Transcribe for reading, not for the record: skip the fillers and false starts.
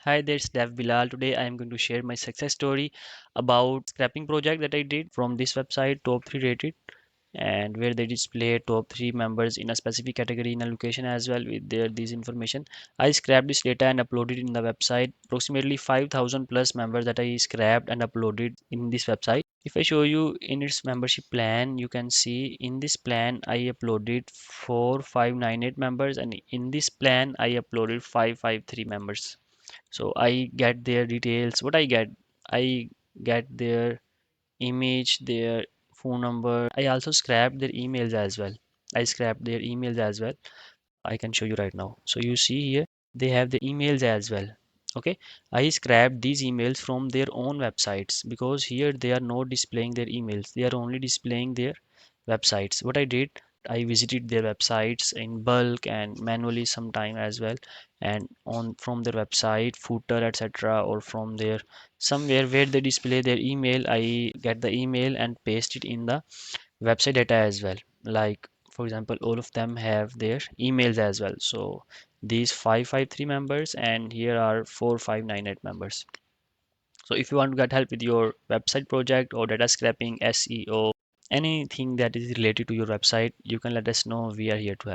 Hi there, it's Dev Bilal. Today I am going to share my success story about scrapping project that I did from this website, top 3 rated, and where they display top 3 members in a specific category in a location as well with their this information. I scrapped this data and uploaded in the website. Approximately 5,000 plus members that I scrapped and uploaded in this website. If I show you in its membership plan, you can see in this plan I uploaded 4598 members, and in this plan I uploaded 553 members. So I get their details. What I get their image, their phone number. I also scrapped their emails as well. I scrapped their emails as well. I can show you right now. So you see here, they have the emails as well. Okay, I scrapped these emails from their own websites because here they are not displaying their emails. They are only displaying their websites. What I did, I visited their websites in bulk and manually sometime as well, and on from their website footer etc., or from their somewhere where they display their email, I get the email and paste it in the website data as well. Like for example, all of them have their emails as well. So these 553 members, and here are 4598 members. So if you want to get help with your website project or data scraping, SEO, anything that is related to your website, you can let us know. We are here to help.